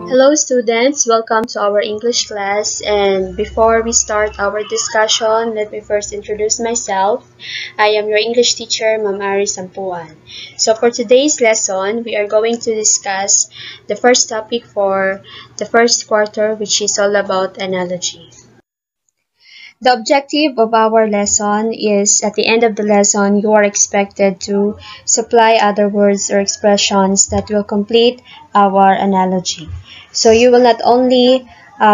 Hello students, welcome to our English class, and before we start our discussion, let me first introduce myself. I am your English teacher, Ma'am Ari Sampuan. So for today's lesson, we are going to discuss the first topic for the first quarter, which is all about analogy. The objective of our lesson is at the end of the lesson, you are expected to supply other words or expressions that will complete our analogy. So you will not only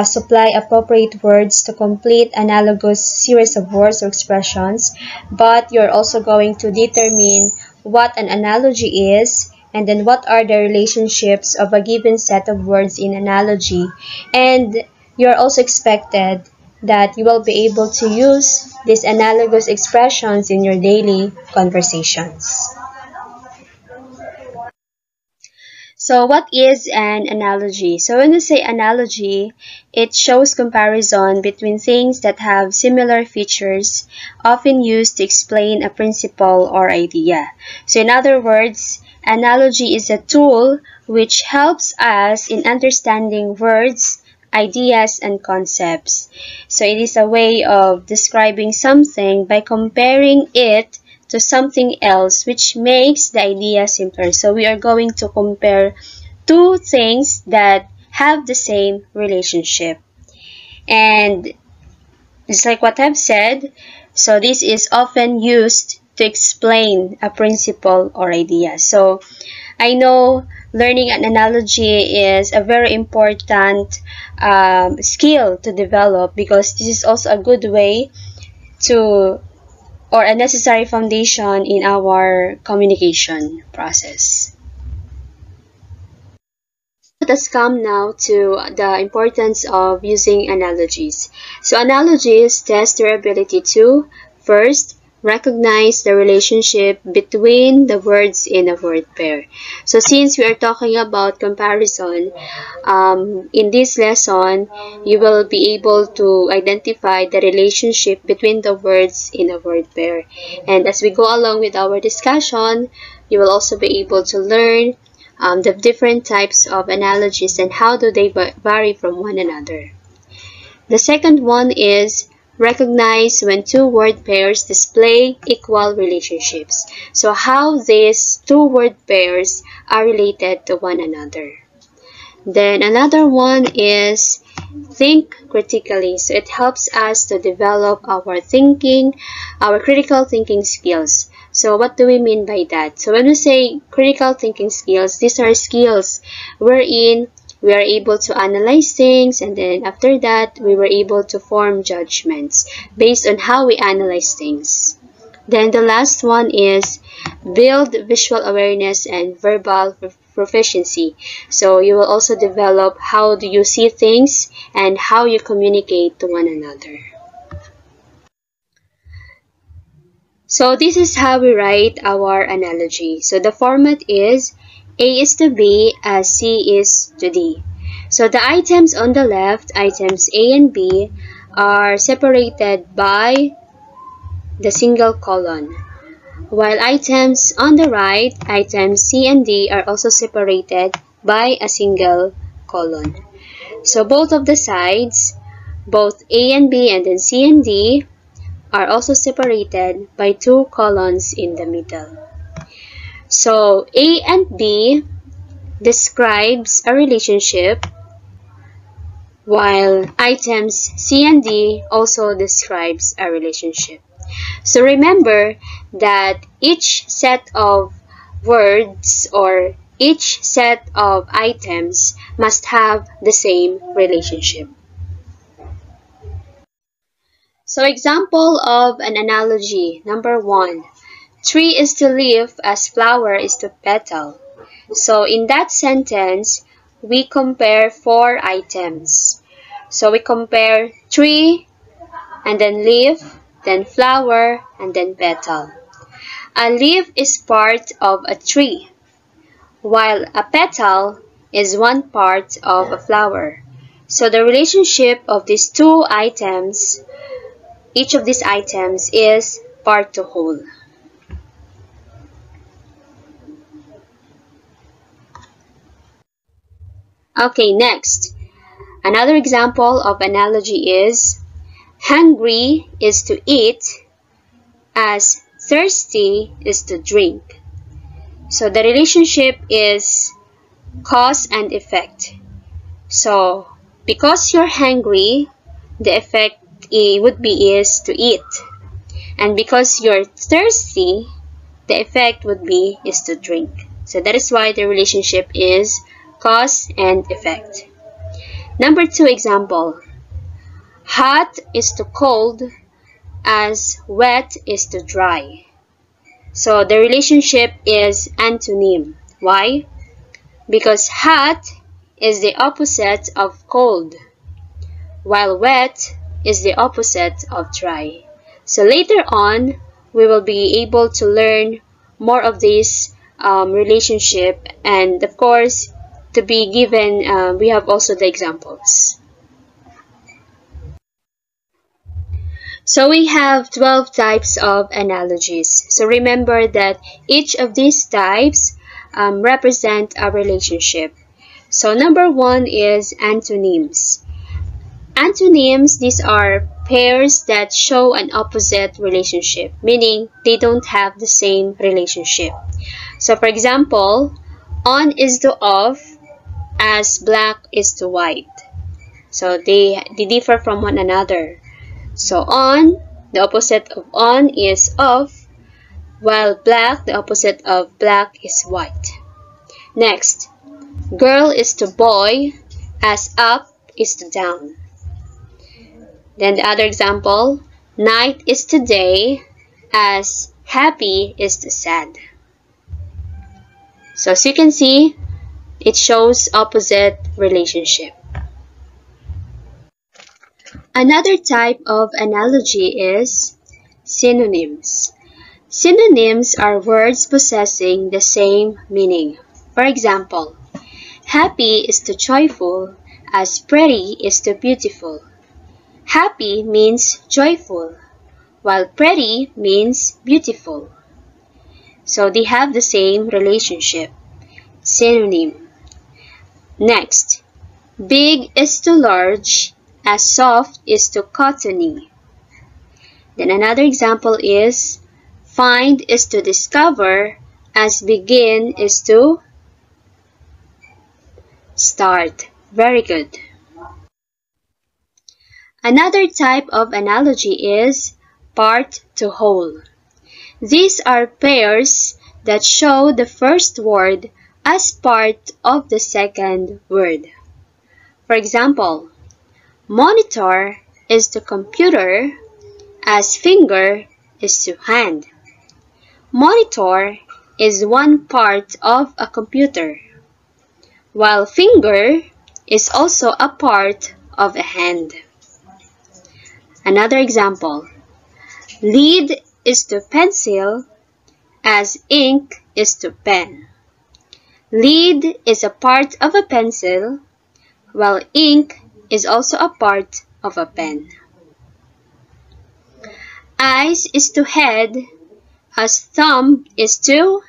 supply appropriate words to complete analogous series of words or expressions, but you're also going to determine what an analogy is, and then what are the relationships of a given set of words in analogy, and you're also expected that you will be able to use these analogous expressions in your daily conversations. So what is an analogy? So when we say analogy, it shows comparison between things that have similar features, often used to explain a principle or idea. So in other words, analogy is a tool which helps us in understanding words, ideas, and concepts. So it is a way of describing something by comparing it to something else, which makes the idea simpler. So we are going to compare two things that have the same relationship. And it's like what I've said, so this is often used to explain a principle or idea. So I know learning an analogy is a very important skill to develop, because this is also a good way to, or a necessary foundation in our communication process. Let us come now to the importance of using analogies. So analogies test your ability to, first, recognize the relationship between the words in a word pair. So since we are talking about comparison, in this lesson, you will be able to identify the relationship between the words in a word pair. And as we go along with our discussion, you will also be able to learn the different types of analogies and how do they vary from one another. The second one is recognize when two word pairs display equal relationships. So how these two word pairs are related to one another. Then another one is think critically. So it helps us to develop our thinking, our critical thinking skills. So what do we mean by that? So when we say critical thinking skills, these are skills wherein we are able to analyze things, and then after that, we were able to form judgments based on how we analyze things. Then the last one is build visual awareness and verbal proficiency. So you will also develop how do you see things and how you communicate to one another. So this is how we write our analogy. So the format is A is to B as C is to D. So the items on the left, items A and B, are separated by the single colon, while items on the right, items C and D, are also separated by a single colon. So both of the sides, both A and B and then C and D, are also separated by two colons in the middle. So A and B describes a relationship, while items C and D also describes a relationship. So remember that each set of words or each set of items must have the same relationship. So example of an analogy, number 1. Tree is to leaf as flower is to petal. So in that sentence, we compare 4 items. So we compare tree, and then leaf, then flower, and then petal. A leaf is part of a tree, while a petal is one part of a flower. So the relationship of these two items, each of these items, is part to whole. Okay, next. Another example of analogy is hungry is to eat as thirsty is to drink. So the relationship is cause and effect. So because you're hungry, the effect would be is to eat. And because you're thirsty, the effect would be is to drink. So that is why the relationship is cause and effect. Number 2 example. Hot is to cold as wet is to dry. So the relationship is antonym. Why? Because hot is the opposite of cold, while wet is the opposite of dry. So later on, we will be able to learn more of this relationship, and of course, to be given, we have also the examples. So we have 12 types of analogies. So remember that each of these types represent a relationship. So number 1 is antonyms. Antonyms, these are pairs that show an opposite relationship, meaning they don't have the same relationship. So for example, on is to off as black is to white. So they differ from one another. So on, the opposite of on is off, while black, the opposite of black is white. Next, girl is to boy as up is to down. Then the other example, night is to day as happy is to sad. So as you can see, it shows opposite relationship. Another type of analogy is synonyms. Synonyms are words possessing the same meaning. For example, happy is to joyful as pretty is to beautiful. Happy means joyful, while pretty means beautiful. So they have the same relationship. Synonym. Next, big is to large as soft is to cottony. Then another example is find is to discover as begin is to start. Very good. Another type of analogy is part to whole. These are pairs that show the first word as part of the second word. For example, monitor is to computer as finger is to hand. Monitor is one part of a computer, while finger is also a part of a hand. Another example, lead is to pencil as ink is to pen. Lead is a part of a pencil, while ink is also a part of a pen. Eyes is to head as thumb is to.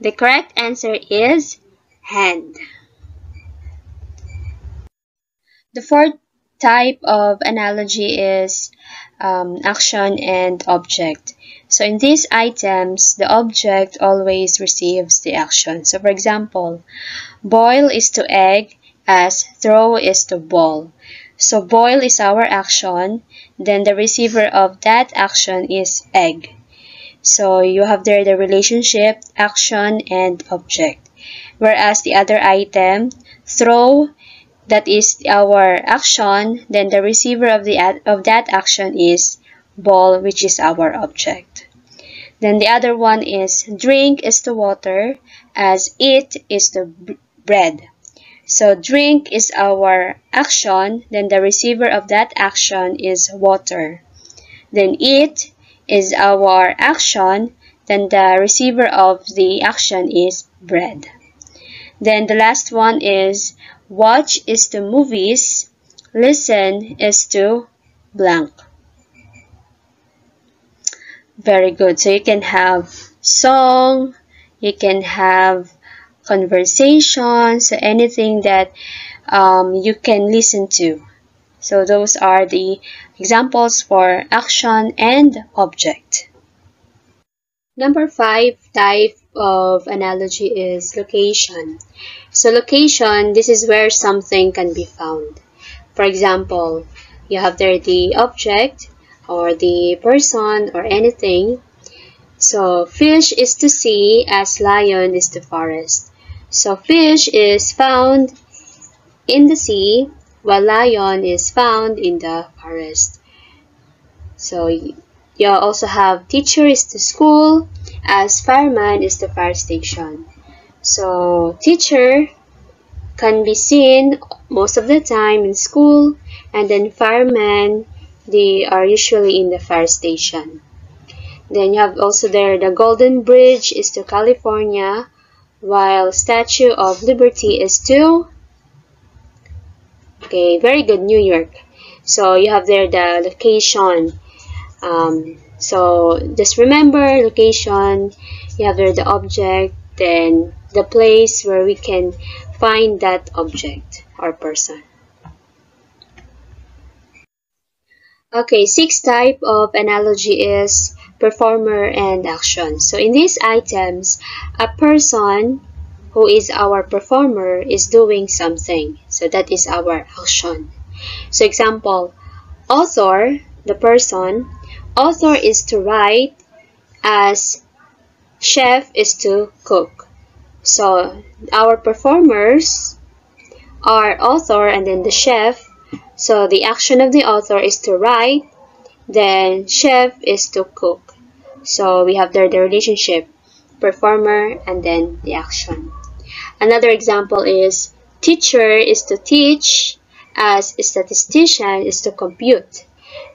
The correct answer is hand. The fourth type of analogy is action and object. So in these items, the object always receives the action. So for example, boil is to egg as throw is to ball. So boil is our action, then the receiver of that action is egg. So you have there the relationship, action, and object. Whereas the other item, throw, that is our action, then the receiver of that action is ball, which is our object. Then the other one is drink is to water as eat is to bread. So drink is our action, then the receiver of that action is water. Then eat is our action, then the receiver of the action is bread. Then the last one is watch is to movies, listen is to blank. Very good. So you can have song, you can have conversation, so anything that you can listen to. So those are the examples for action and object. Number 5 type of analogy is location. So location, this is where something can be found. For example, you have there the object or the person or anything. So fish is to sea as lion is to forest. So fish is found in the sea while lion is found in the forest. So you also have teacher is to school as fireman is to fire station. So teacher can be seen most of the time in school, and then firemen, they are usually in the fire station. Then you have also there the Golden Bridge is to California, while Statue of Liberty is to, okay, very good, New York. So you have there the location. So just remember location, you have there the object, then the place where we can find that object or person. Okay, 6th type of analogy is performer and action. So in these items, a person who is our performer is doing something. So that is our action. So example, author, the person, author is to write as chef is to cook. So our performers are author and then the chef. So the action of the author is to write, then chef is to cook. So we have there the relationship, performer and then the action. Another example is teacher is to teach as statistician is to compute.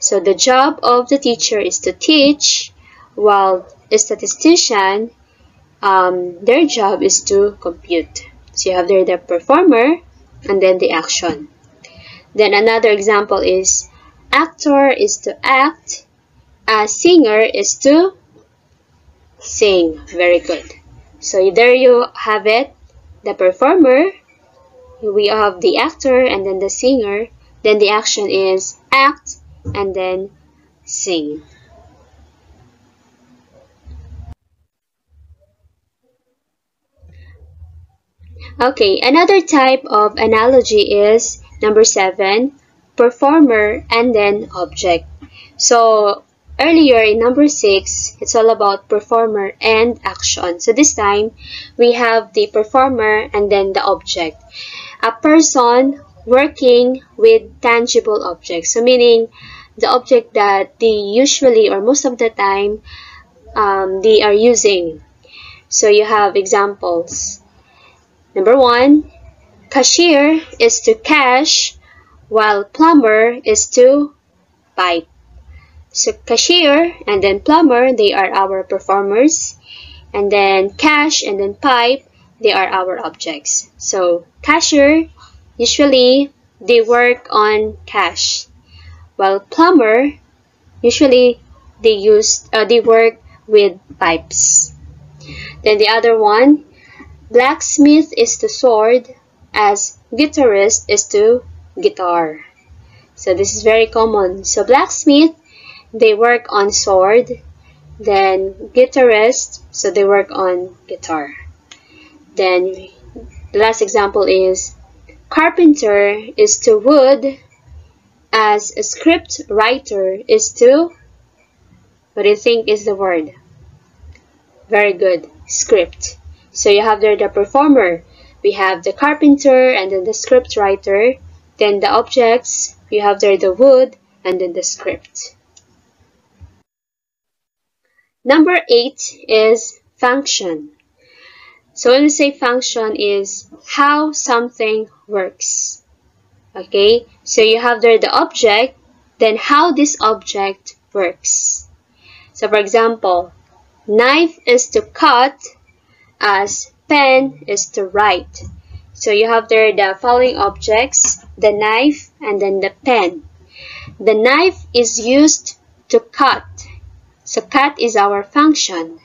So the job of the teacher is to teach, while a statistician, their job is to compute. So you have there the performer and then the action. Then another example is actor is to act, as singer is to sing. Very good. So there you have it, the performer, we have the actor and then the singer, then the action is act and then sing. Okay, another type of analogy is number 7, performer and then object. So earlier in number 6, it's all about performer and action. So this time, we have the performer and then the object. A person working with tangible objects. So meaning the object that they usually or most of the time they are using. So you have examples. Number 1, cashier is to cash, while plumber is to pipe. So cashier and then plumber, they are our performers. And then cash and then pipe, they are our objects. So cashier, usually they work on cash, while plumber, usually they work with pipes. Then the other one, blacksmith is to sword, as guitarist is to guitar. So this is very common. So blacksmith, they work on sword, then guitarist, so they work on guitar. Then the last example is carpenter is to wood, as a script writer is to, what do you think is the word? Very good, script. So you have there the performer, we have the carpenter and then the script writer, then the objects, we have there the wood and then the script. Number 8 is function. So when we say function is how something works. Okay, so you have there the object, then how this object works. So for example, knife is to cut, as pen is to write. So you have there the following objects, the knife and then the pen. The knife is used to cut. So cut is our function,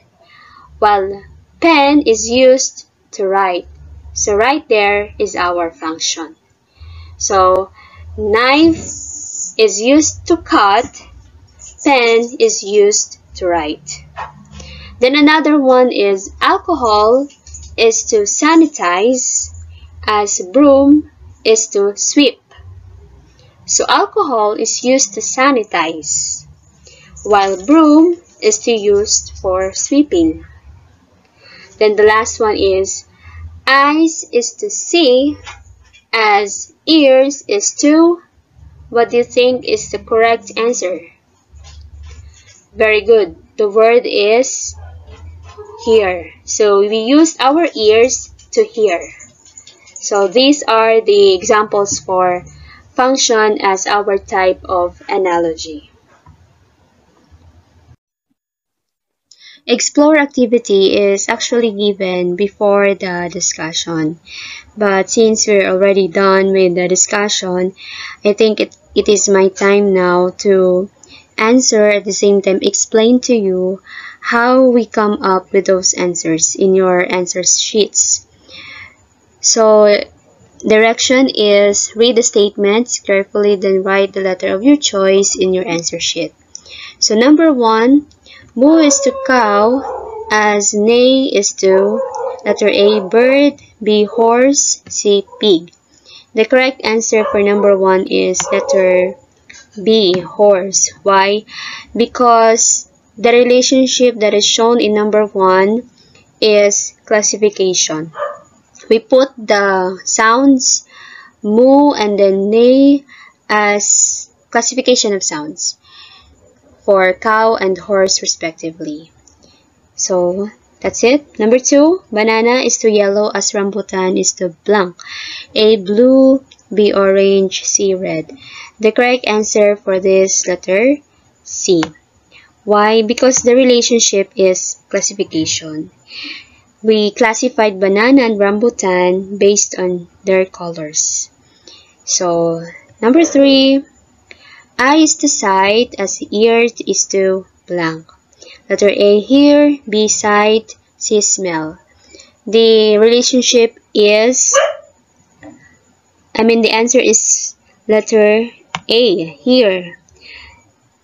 while pen is used to write. So right there is our function. So knife is used to cut, pen is used to write. Then another one is alcohol is to sanitize, as broom is to sweep. So alcohol is used to sanitize, while broom is to used for sweeping. Then the last one is eyes is to see, as ears is to. What do you think is the correct answer? Very good. The word is hear. So we use our ears to hear. So these are the examples for function as our type of analogy. Explore activity is actually given before the discussion. But since we're already done with the discussion, I think it is my time now to answer, at the same time explain to you how we come up with those answers in your answer sheets. So direction is read the statements carefully, then write the letter of your choice in your answer sheet. So number 1, moo is to cow, as neigh is to letter A, bird, B, horse, C, pig. The correct answer for number 1 is letter B, horse. Why? Because the relationship that is shown in number 1 is classification. We put the sounds moo and then neigh as classification of sounds for cow and horse respectively. So that's it. Number 2, banana is to yellow, as rambutan is to blank. A, blue, B, orange, C, red. The correct answer for this letter, C. Why? Because the relationship is classification. We classified banana and rambutan based on their colors. So number 3, eye is to sight, as ear is to blank. Letter A, hear, B, sight, C, smell. The relationship is, the answer is letter A, hear.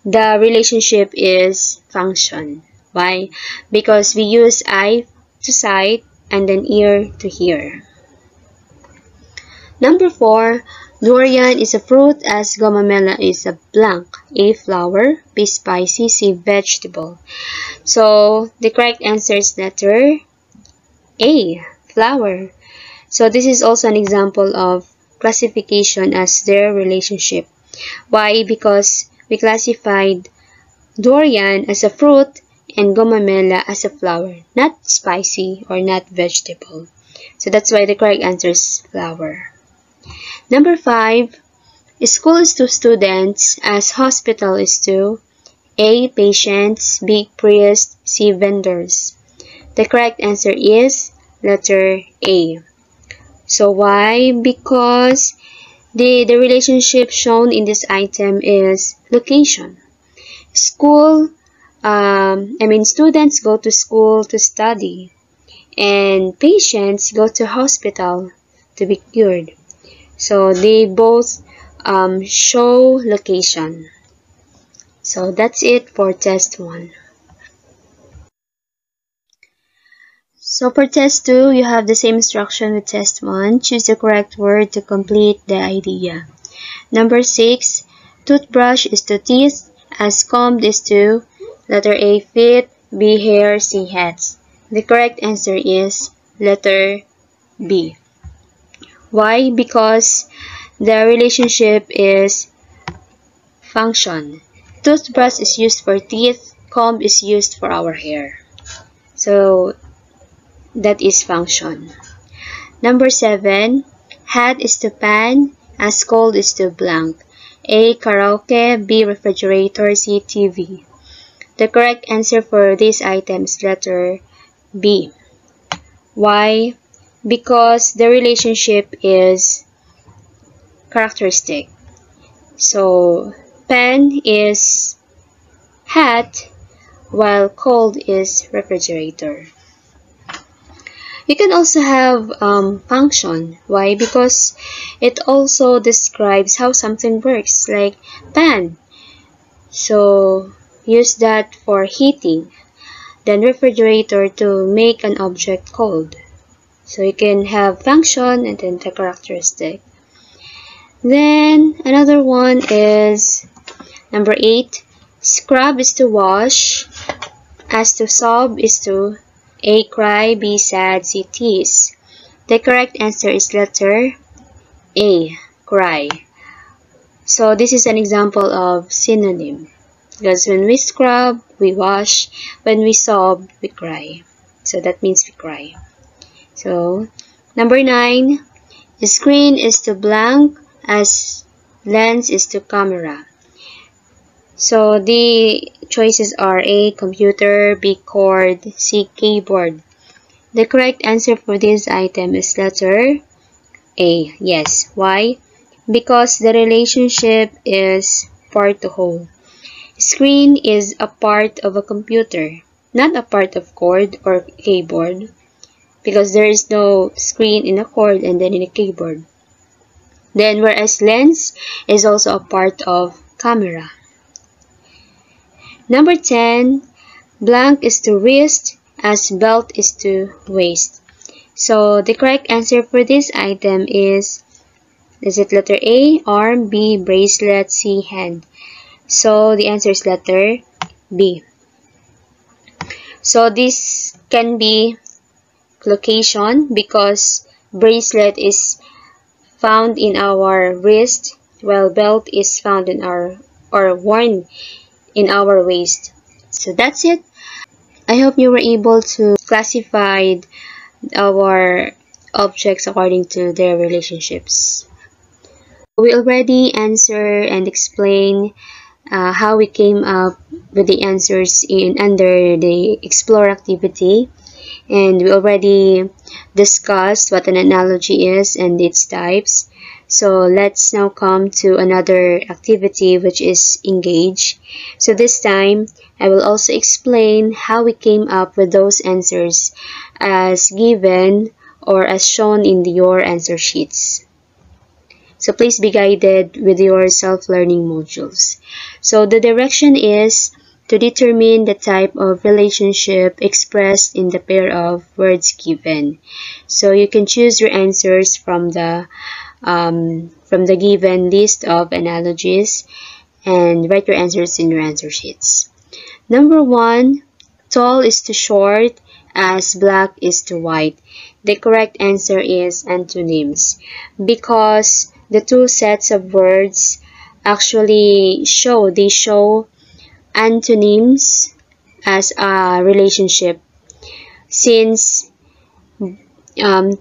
The relationship is function. Why? Because we use eye to sight and then ear to hear. Number 4, durian is a fruit, as gomamela is a blank. A, flower, B, spicy, C, vegetable. So the correct answer is letter A, flower. So this is also an example of classification as their relationship. Why? Because we classified durian as a fruit and gomamela as a flower, not spicy or not vegetable. So that's why the correct answer is flower. Number 5, school is to students, as hospital is to A, patients, B, priest, C, vendors. The correct answer is letter A. So why? Because the relationship shown in this item is location. School, students go to school to study, and patients go to hospital to be cured. So they both show location. So that's it for test 1. So for test 2, you have the same instruction with test 1. Choose the correct word to complete the idea. Number 6, toothbrush is to teeth, as comb is to letter A, feet, B, hair, C, hats. The correct answer is letter B. Why? Because the relationship is function. Toothbrush is used for teeth, comb is used for our hair. So that is function. Number 7, hat is to pan, as cold is to blank. A, karaoke, B, refrigerator, C, TV. The correct answer for this item is letter B. Why? Because the relationship is characteristic. So pan is hat, while cold is refrigerator. You can also have function. Why? Because it also describes how something works, like pan. So use that for heating. Then refrigerator to make an object cold. So you can have function and then the characteristic. Then another one is number 8. Scrub is to wash. As to sob is to A. Cry, B. Sad, C. Tease. The correct answer is letter A. Cry. So this is an example of synonym. Because when we scrub, we wash. When we sob, we cry. So that means we cry. So number 9. Screen is to blank as lens is to camera. So the choices are A. Computer, B. Cord, C. Keyboard. The correct answer for this item is letter A. Yes. Why? Because the relationship is part to whole. Screen is a part of a computer, not a part of cord or keyboard, because there is no screen in a cord and then in a keyboard. Then whereas lens is also a part of camera. Number 10, blank is to wrist as belt is to waist. So the correct answer for this item is it letter A, arm, B, bracelet, C, hand. So the answer is letter B. So this can be location because bracelet is found in our wrist while belt is found in our or worn in our waist. So that's it. I hope you were able to classify our objects according to their relationships. We already answered and explained how we came up with the answers under the explore activity, and we already discussed what an analogy is and its types. So let's now come to another activity, which is engage. So this time I will also explain how we came up with those answers as given or as shown in your answer sheets. So please be guided with your self-learning modules. So the direction is to determine the type of relationship expressed in the pair of words given. So you can choose your answers from the given list of analogies and write your answers in your answer sheets. Number 1, tall is to short as black is to white. The correct answer is antonyms because the two sets of words actually show antonyms as a relationship, since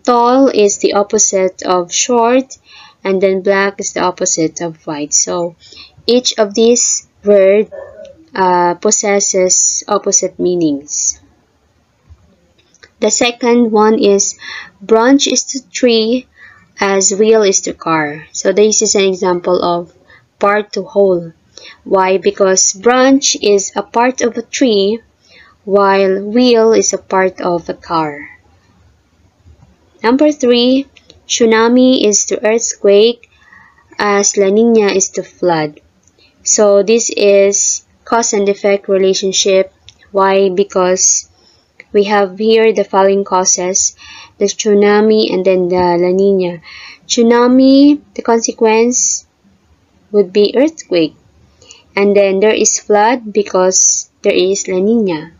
tall is the opposite of short and then black is the opposite of white. So each of these words possesses opposite meanings. The second one is branch is to tree as wheel is to car. So this is an example of part to whole. Why? Because branch is a part of a tree while wheel is a part of a car. Number 3, tsunami is to earthquake as La Nina is to flood. So this is cause and effect relationship. Why? Because we have here the following causes, the tsunami and then the La Nina. Tsunami, the consequence would be earthquake. And then there is flood because there is La Nina.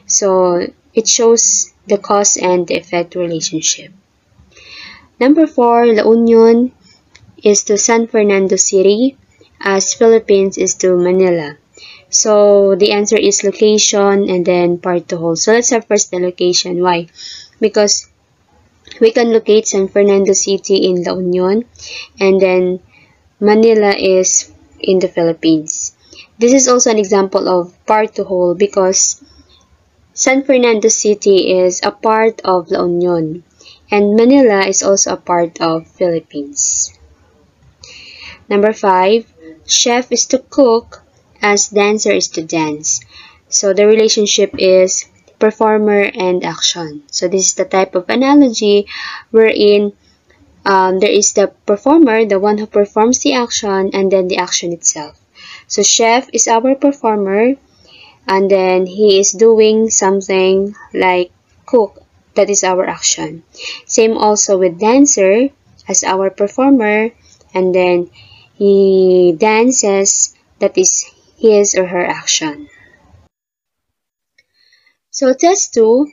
So it shows the cause and the effect relationship. Number 4, La Union is to San Fernando City as Philippines is to Manila. So the answer is location and then part to whole. So let's have first the location. Why? Because we can locate San Fernando City in La Union and then Manila is in the Philippines. This is also an example of part to whole because San Fernando City is a part of La Union and Manila is also a part of Philippines. Number 5, chef is to cook as dancer is to dance. So the relationship is like performer and action. So this is the type of analogy wherein there is the performer, the one who performs the action, and then the action itself. So chef is our performer, and then he is doing something like cook. That is our action. Same also with dancer as our performer, and then he dances. That is his or her action. So test 2,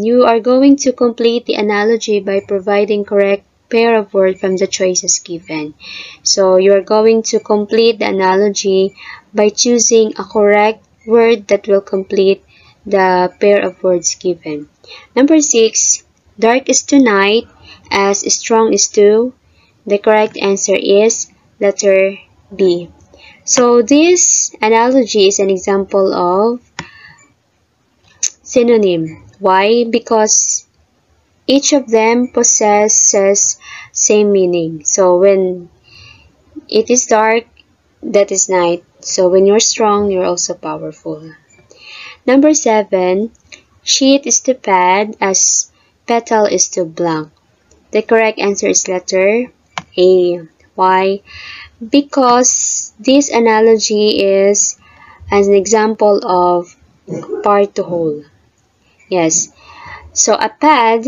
you are going to complete the analogy by providing correct pair of words from the choices given. So you're going to complete the analogy by choosing a correct word that will complete the pair of words given. Number 6, dark is to night as strong is to. The correct answer is letter B. So this analogy is an example of synonym. Why? Because each of them possesses same meaning. So when it is dark, that is night. So when you're strong, you're also powerful. Number 7, sheet is to pad as petal is to blank. The correct answer is letter A. Why? Because this analogy is as an example of part to whole. Yes. So a pad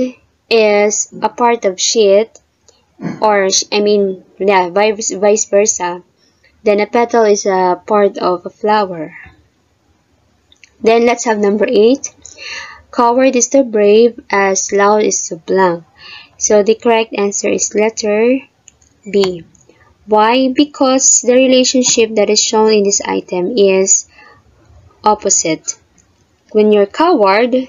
is a part of sheet, or vice versa. Then a petal is a part of a flower. Then let's have number 8. Coward is to brave as loud is to blank. So the correct answer is letter B. Why? Because the relationship that is shown in this item is opposite. When you're coward,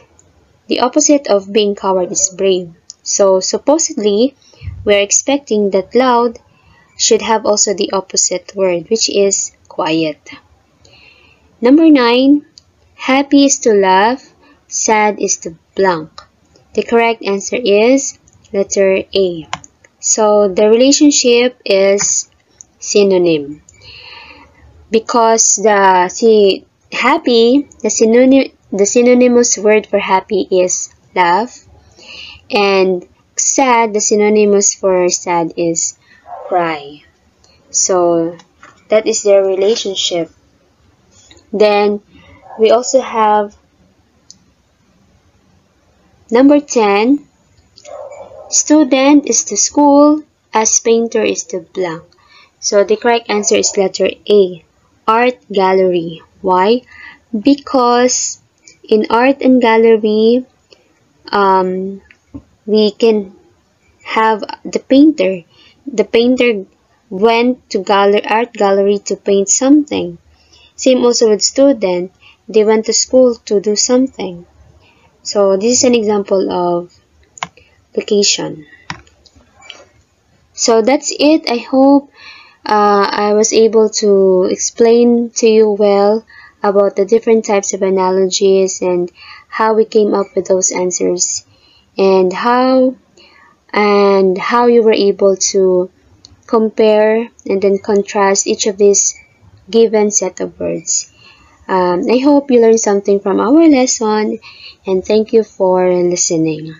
the opposite of being coward is brave. So supposedly, we're expecting that loud should have also the opposite word, which is quiet. Number 9, happy is to laugh, sad is to blank. The correct answer is letter A. So the relationship is synonym. Because the synonymous word for happy is laugh, and sad, the synonymous for sad is cry. So that is their relationship. Then we also have number 10, student is to school as painter is to blank. So the correct answer is letter A, art gallery. Why? Because in art and gallery, we can have the painter. The painter went to art gallery to paint something. Same also with student. They went to school to do something. So this is an example of location. So that's it. I hope I was able to explain to you well about the different types of analogies and how we came up with those answers, and how you were able to compare and then contrast each of these given set of words. I hope you learned something from our lesson, and thank you for listening.